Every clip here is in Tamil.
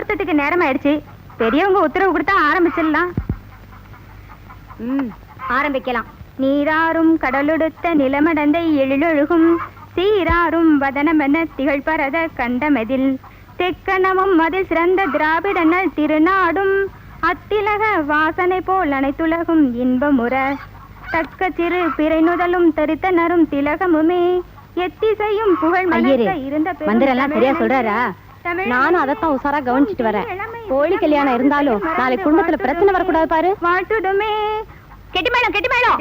முகூர்த்தத்துக்கு நேரம் ஆயிடுச்சு. பெரியவங்க உத்தரவு கொடுத்தா ஆரம்பிச்சிடலாம். ஆரம்பிக்கலாம். நீராறும் கடலெடுத்த நிலமடந்தை எழிலொழுகும் சீராறும் வதனமென திகழ்பரத கண்டமெதில் தெக்கணமும் அதில் சிறந்த திராவிடனல் திருநாடும் அத்திலக வாசனை போல் அனைத்துலகும் இன்பமுற தக்க சிறு பிறை நுதலும் தரித்தனரும் திலகமுமே எத்திசையும் புகழ் மணக்க இருந்த மந்திரெல்லாம் சரியா சொல்றாரா? நானும் அதைத்தான் உசாரா கவனிச்சுட்டு வரேன். கோழி கல்யாணம் இருந்தாலும் நாளைக்கு குடும்பத்துல பிரச்சனை வரக்கூடாது பாரு. வாழ்த்துடுமே. கெட்டி மேளம் கெட்டி மேளம்.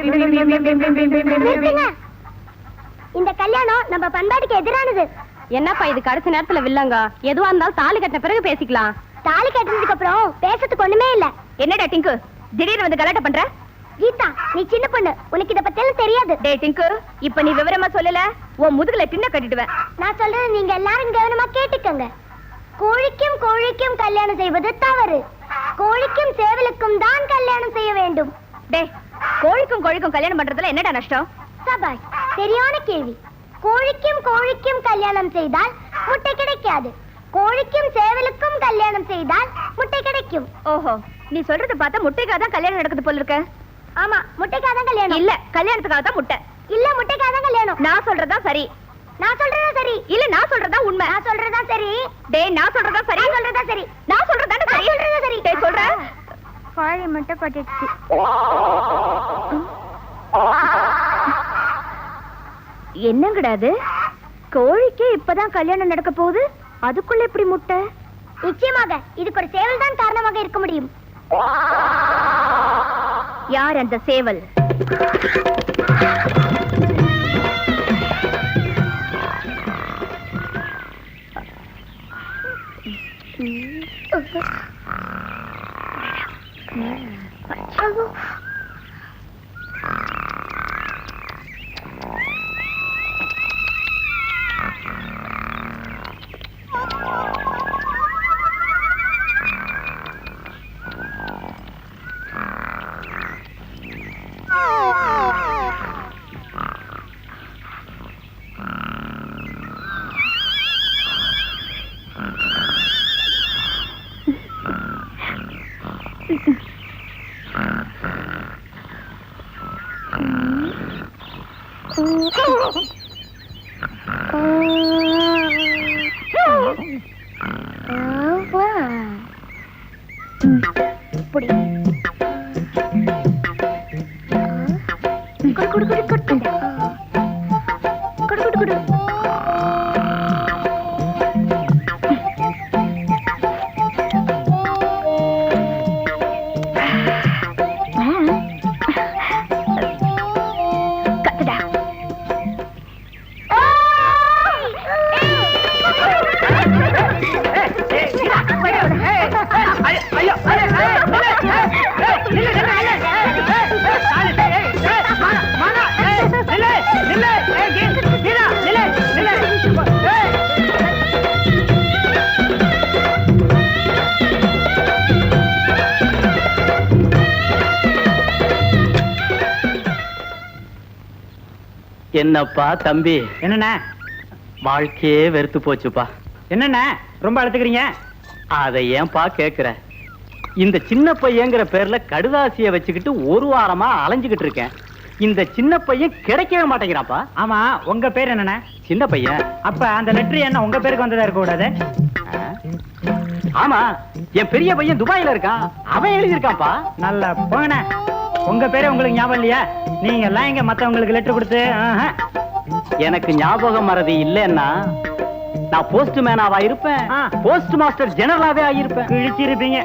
இந்த கல்யாணம் நம்ம பண்பாட்டுக்கு எதிரானது. என்னப்பா இது கடைசி நேரத்துல வில்லங்க? எதுவா இருந்தாலும் தாலி கட்டின பிறகு பேசிக்கலாம். தாலி கட்டினதுக்கு அப்புறம் பேசுறதுக்கு ஒண்ணுமே இல்ல. என்னடா டிங்கு திடீர்னு வந்து கலாட்டம் பண்ற? கீதா, நீ சின்ன பொண்ணு, உனக்கு இத பத்தி எல்லாம் தெரியாது. டேய் டிங்கு, இப்ப நீ விவரமா சொல்லல, உன் முதுகுல டின்ன கட்டிடுவேன். நான் சொல்றது நீங்க எல்லாரும் கவனமா கேட்டுக்கங்க. கோழிக்கும் கோழிக்கும் கல்யாணம் செய்வது தவறு. கோழிக்கும் சேவலுக்கும் தான் கல்யாணம் செய்ய வேண்டும். டேய், கோழிக்கும் கோழிக்கும் கல்யாணம் பண்றதுல என்னடா நஷ்டம்? சபாஷ், சரியான கேள்வி. கோழிக்கும் கோழிக்கும் கல்யாணம் செய்தால் முட்டை கிடைக்காது. கோழிக்கும் சேவலுக்கும் கல்யாணம் செய்தால் முட்டை கிடைக்கும். ஓஹோ, நீ சொல்றது பார்த்தா முட்டைக்காக தான் கல்யாணம் நடக்குது போல இருக்க. ஆமா, முட்டைக்காக தான் கல்யாணம். இல்ல, கல்யாணத்துக்காக தான் முட்டை. இல்ல, முட்டைக்காக தான் கல்யாணம். நான் சொல்றதா சரி. நான் சொல்றதா சரி. இல்ல, நான் சொல்றதா உண்மை. நான் சொல்றதா சரி. டேய், நான் சொல்றதா சரி. நான் சொல்றதா சரி. நான் சொல்றதா சரி. சொல்றதா சரி. டேய், சொல்ற கோழி முட்டை போட்டுச்சு. என்னங்கடா அது? கோழிக்கு இப்பதான் கல்யாணம் நடக்க போகுது, அதுக்குள்ள எப்படி முட்டை? நிச்சயமாக இதுக்கு ஒரு சேவல் தான் காரணமாக இருக்க முடியும். யார் அந்த சேவல்? என்னப்பா தம்பி? என்னண்ணா? வாழ்க்கையே வெறுத்து போச்சுப்பா. என்னண்ணா ரொம்ப அழுத்துக்கிறீங்க? அதை ஏன்பா கேக்குற? இந்த சின்ன பையங்கிற பேர்ல கடுதாசிய வச்சுக்கிட்டு ஒரு வாரமா அலைஞ்சுக்கிட்டு இருக்கேன். இந்த சின்ன பையன் கிடைக்கவே மாட்டேங்கிறான்ப்பா. ஆமா, உங்க பேர் என்னண்ணா? சின்ன பையன். அப்ப அந்த லெட்டர் என்ன உங்க பேருக்கு வந்ததா இருக்க கூடாது? ஆமா, என் பெரிய பையன் துபாயில இருக்கான், அவன் எழுதியிருக்கான்ப்பா. நல்லா போங்கண்ணா. உங்க பேரே உங்களுக்கு ஞாபகம் இல்லையா? நீங்க எல்லாம் இங்க மத்தவங்களுக்கு லெட்டர் கொடுத்து எனக்கு ஞாபகம் மறதி இல்லைன்னா நான் போஸ்ட் மேனாவா இருப்பேன், போஸ்ட் மாஸ்டர் ஜெனரலாவே ஆகியிருப்பேன். கிழிச்சிருப்பீங்க.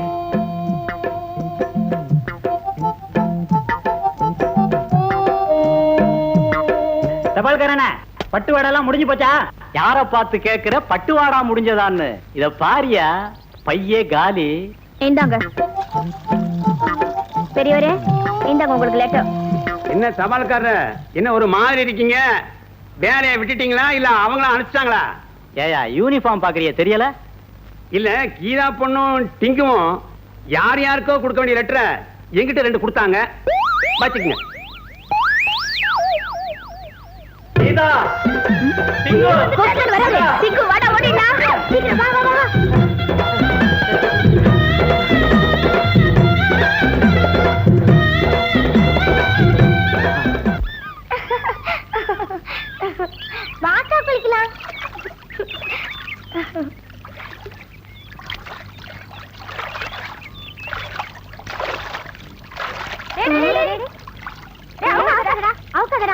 தபால்காரண்ணா, பட்டுவாடெல்லாம் முடிஞ்சு போச்சா? யார பார்த்து கேக்குற பட்டுவாடா முடிஞ்சதான்னு? இத பாரியா, பையே காலி. இந்தாங்க பெரியவரே, இந்தாங்க உங்களுக்கு லெட்டர். என்ன தபால்காரர், என்ன ஒரு மாதிரி இருக்கீங்க? வேலையை விட்டுட்டீங்களா இல்ல அவங்கள அனுப்பிச்சாங்களா? ஏயா யூனிஃபார்ம் பாக்குறிய தெரியல? இல்ல, கீதா பொண்ணும் டிங்குவும் யார் யாருக்கோ கொடுக்க வேண்டிய லெட்டரை என்கிட்ட 2 கொடுத்தாங்க, பாத்துக்கங்க. கீதா, டிங்கு, டிங்கு வாடா, ஓடிடலாம். சீக்கிரம் வா வா வா.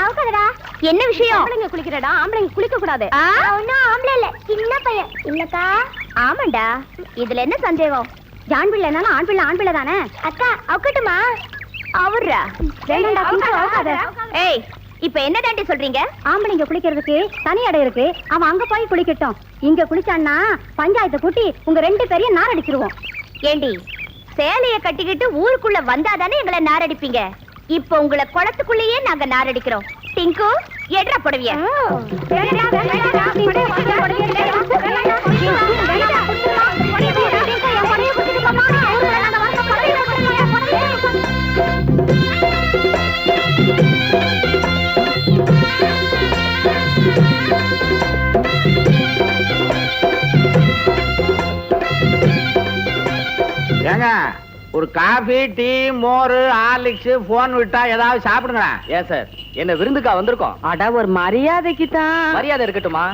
அவுக்காதடா. என்ன விஷயம்? ஆம்பளைங்க குளிக்கிறடா, ஆம்பளைங்க குளிக்க கூடாது. ஒன்னும் ஆம்பளை இல்ல, சின்ன பையன் இல்லக்கா. ஆமாண்டா, இதுல என்ன சந்தேகம்? ஆண் பிள்ளைனாலும் ஆண் பிள்ளை ஆண் பிள்ளை தானே. அக்கா அவுக்கட்டுமா? அவர்ரா வேண்டாம்டா, குளிக்க அவுக்காத. ஏய், இப்ப என்ன தாண்டி சொல்றீங்க? ஆம்பளைங்க குளிக்கிறதுக்கு தனி இடம் இருக்கு, அவன் அங்க போய் குளிக்கட்டும். இங்க குளிச்சான்னா பஞ்சாயத்தை கூட்டி உங்க 2 பேரையும் நார் அடிச்சிருவோம். ஏண்டி, சேலைய கட்டிக்கிட்டு ஊருக்குள்ள வந்தாதானே எங்களை நாரடிப்பீங்க. இப்ப உங்களை குளத்துக்குள்ளேயே நாங்க நாரடிக்கிறோம். டிங்கு, எட்ரா புடவிய. ஏங்க, ஒரு காபி, டீ, மோர், ஹார்லிக்ஸ், போன் விட்டா ஏதாவது சாப்பிடுங்க. ஏன் சார், என்ன விருந்துக்கா வந்திருக்கோம்? அட ஒரு மரியாதைக்கு தான். மரியாதை இருக்கட்டுமா?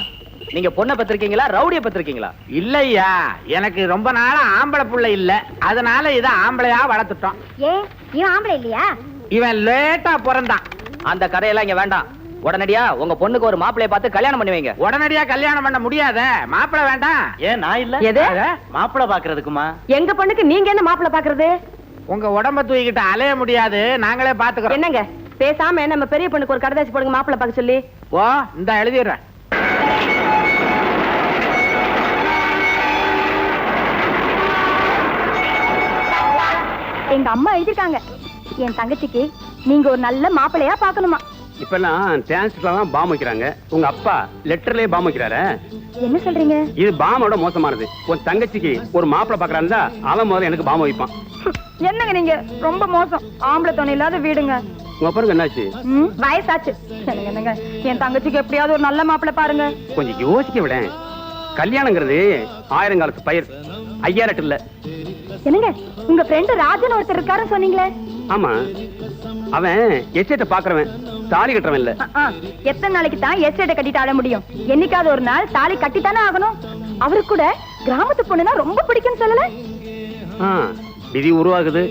நீங்க பொண்ணை பத்திருக்கீங்களா, ரவுடிய பத்திருக்கீங்களா? இல்லையா, எனக்கு ரொம்ப நாளா ஆம்பளை புள்ள இல்ல, அதனால இத ஆம்பளையா வளர்த்துட்டோம். ஏன் இவன் ஆம்பளை இல்லையா? இவன் லேட்டா பிறந்தான். அந்த கதையெல்லாம் இங்க வேண்டாம். உடனடியா உங்க பொண்ணுக்கு ஒரு மாப்பிளைய பார்த்து கல்யாணம் பண்ணி வைங்க. உடனடியா கல்யாணம் பண்ண முடியாத, மாப்பிளை வேண்டாம். ஏன் நான் இல்ல? எது? மாப்பிளை பாக்குறதுக்குமா? எங்க பொண்ணுக்கு நீங்க என்ன மாப்பிள்ளை பாக்குறது? உங்க உடம்ப தூக்கிட்டு அலைய முடியாது, நாங்களே பாத்துக்கிறோம். என்னங்க பேசாம நம்ம பெரிய பொண்ணுக்கு ஒரு கடைதாசி போடுங்க மாப்பிள்ளை பார்க்க சொல்லி. ஓ, இந்த எழுதிடுறேன். எங்க அம்மா எழுதிருக்காங்க, என் தங்கச்சிக்கு நீங்க ஒரு நல்ல மாப்பிள்ளையா பாக்கணுமா. இப்பெல்லாம் டிரான்ஸ்ஃபர்லாம் பாம் வைக்கிறாங்க. உங்க அப்பா லெட்டர்லயே பாம் வைக்கிறாரு. என்ன சொல்றீங்க? இது பாமோட மோசமானது. உன் தங்கச்சிக்கு ஒரு மாப்பிளை பாக்குறாருந்தா அவன் முதல்ல எனக்கு பாம் வைப்பான். என்னங்க நீங்க ரொம்ப மோசம். ஆம்பளை துணை இல்லாத வீடுங்க. உங்க அப்பாருக்கு என்னாச்சு? வயசாச்சு. என்னங்க என் தங்கச்சிக்கு எப்படியாவது ஒரு நல்ல மாப்பிள்ளை பாருங்க. கொஞ்சம் யோசிக்க விட. கல்யாணங்கிறது 1000 காலத்து பயிர், 5000 இல்ல. என்னங்க உங்க ஃப்ரெண்ட் ராஜன் ஒருத்தர் இருக்காரு சொன்னீங்களே? ஆமா, அவன் எஸ்டேட்ட பாக்குறவன், தாலி கட்டுறவன் இல்ல. எத்தனை நாளைக்கு தான் எஸ்டேட்டை கட்டிட்டு ஆட முடியும்? என்னைக்காவது ஒரு நாள் தாலி கட்டித்தானே ஆகணும். அவருக்கு கூட கிராமத்து பொண்ணுனா ரொம்ப பிடிக்கும் சொல்லல. விதி உருவாகுது.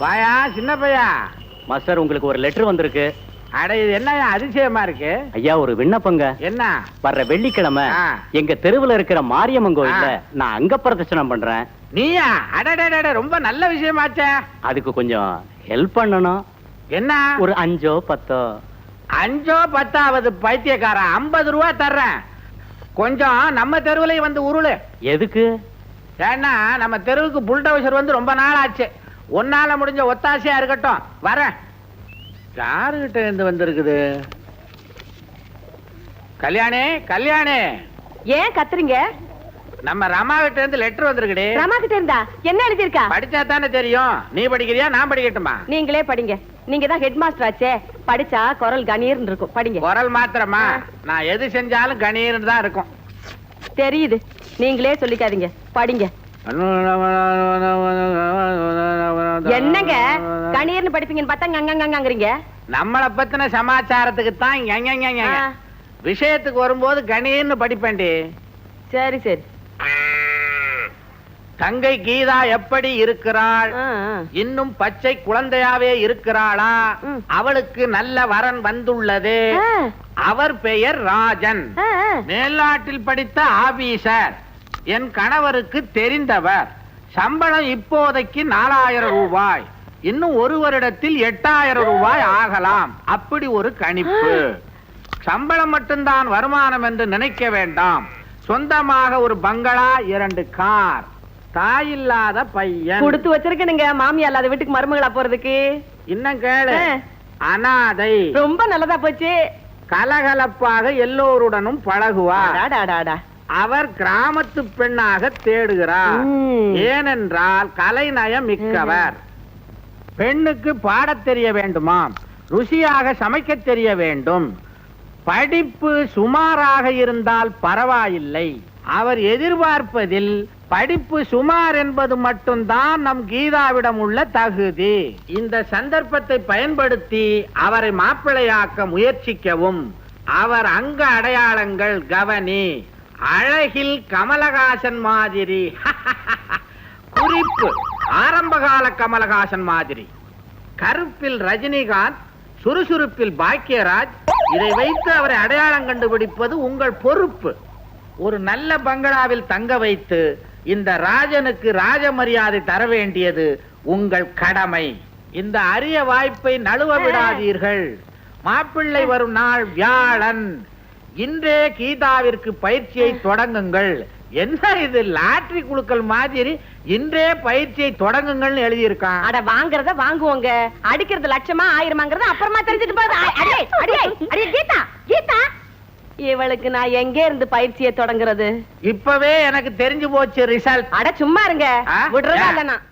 வாயா சின்ன பையா. மாஸ்டர், உங்களுக்கு ஒரு லெட்டர் வந்திருக்கு. அட, இது என்ன அதிசயமா இருக்கு? ஐயா, ஒரு விண்ணப்பங்க. என்ன? வர்ற வெள்ளிக்கிழமை ஆ. எங்க தெருவுல இருக்கிற மாரியம்மன் கோயில்ல நான் அங்க பிரதட்சணம் பண்றேன். நீயா? அடடடட, ரொம்ப நல்ல விஷயமாச்சே. அதுக்கு கொஞ்சம் ஹெல்ப் பண்ணணும். என்ன? ஒரு 5 or 10. 5 or 10 பைத்தியக்காரன், 50 ரூபா தர்றேன். கொஞ்சம் நம்ம தெருவுலயும் வந்து உருளு. எதுக்கு? ஏன்னா நம்ம தெருவுக்கு புல்டோசர் வந்து ரொம்ப நாள் ஆச்சு. ஒன்னால முடிஞ்ச ஒத்தாசையா இருக்கட்டும், வரேன். யாருகிட்ட இருந்து வந்திருக்குது? கல்யாணி, கல்யாணி. ஏன் கத்துறீங்க? நம்ம ரமா கிட்ட இருந்து லெட்டர் வந்திருக்குடி. ரமா கிட்ட இருந்தா என்ன எழுதிருக்கா? படிச்சா தானே தெரியும். நீ படிக்கிறியா, நான் படிக்கட்டுமா? நீங்களே படிங்க. நீங்க தான் ஹெட் மாஸ்டர் ஆச்சே, படிச்சா குரல் கணீர்னு இருக்கும். படிங்க. குரல் மாத்திரமா? நான் எது செஞ்சாலும் கணீர்னு தான் இருக்கும். தெரியுது, நீங்களே சொல்லிக்காதீங்க, படிங்க. என்னங்க கணீர்னு படிப்பீங்கன்னு பார்த்தா அங்கங்கங்கறீங்க. நம்மளை பத்தின சமாச்சாரத்துக்கு தான் விஷயத்துக்கு வரும்போது கணீர்னு படிப்பேன்டி. சரி சரி. தங்கை கீதா எப்படி இருக்கிறாள்? இன்னும் பச்சை குழந்தையாவே இருக்கிறாளா? அவளுக்கு நல்ல வரன் வந்துள்ளது. அவர் பெயர் ராஜன், மேல்நாட்டில் படித்த ஆபீசர். என் கணவருக்கு தெரிந்தவர். சம்பளம் இப்போதைக்கு 4000 ரூபாய். இன்னும் 1 வருடத்தில் 8000 ரூபாய் ஆகலாம். அப்படி ஒரு கணிப்பு. சம்பளம் மட்டும்தான் வருமானம் என்று நினைக்க வேண்டாம். சொந்தமாக ஒரு பங்களா, 2 கார். தாயில்லாத பையன். கொடுத்து வச்சிருக்கணுங்க மாமியா இல்லாத வீட்டுக்கு மருமகளா போறதுக்கு. இன்னும் கேளு, அனாதை. ரொம்ப நல்லதா போச்சு. கலகலப்பாக எல்லோருடனும் பழகுவார். அடாடாடாடா. அவர் கிராமத்து பெண்ணாக தேடுகிறார். ஏனென்றால் கலைநயம் மிக்கவர். பெண்ணுக்கு பாடத் தெரிய வேண்டுமாம், ருசியாக சமைக்க தெரிய வேண்டும். படிப்பு சுமாராக இருந்தால் பரவாயில்லை. அவர் எதிர்பார்ப்பதில் படிப்பு சுமார் என்பது மட்டும்தான் நம் கீதாவிடம் உள்ள தகுதி. இந்த சந்தர்ப்பத்தை பயன்படுத்தி அவரை மாப்பிள்ளையாக்க முயற்சிக்கவும். அவர் அங்க அடையாளங்கள் கவனி. அழகில் கமலஹாசன் மாதிரி. சிரிப்பு ஆரம்பகால கமலஹாசன் மாதிரி, கருப்பில் ரஜினிகாந்த், சுறுசுறுப்பில் பாக்கியராஜ். இதை வைத்து அவரை அடையாளம் கண்டுபிடிப்பது உங்கள் பொறுப்பு. ஒரு நல்ல பங்களாவில் தங்க வைத்து இந்த ராஜனுக்கு ராஜ மரியாதை தர வேண்டியது உங்கள் கடமை. இந்த அரிய வாய்ப்பை நழுவ விடாதீர்கள். மாப்பிள்ளை வரும் நாள் வியாழன். இன்றே கீதாவிற்கு பயிற்சியை தொடங்குங்கள். என்ன இது லாட்டரி குழுக்கள் மாதிரி இன்றே பயிற்சியை தொடங்குங்கள்னு எழுதியிருக்கான். அட வாங்குறத வாங்குவோங்க, அடிக்கிறது லட்சமா ஆயிரமாங்கிறத அப்புறமா தெரிஞ்சுட்டு போகுது. அடே அடே அடே கீதா கீதா, இவளுக்கு நான் எங்க இருந்து பயிற்சியை தொடங்குறது? இப்பவே எனக்கு தெரிஞ்சு போச்சு ரிசல்ட். அட சும்மா இருங்க, ஆ? விடுறதா இல்ல நான்.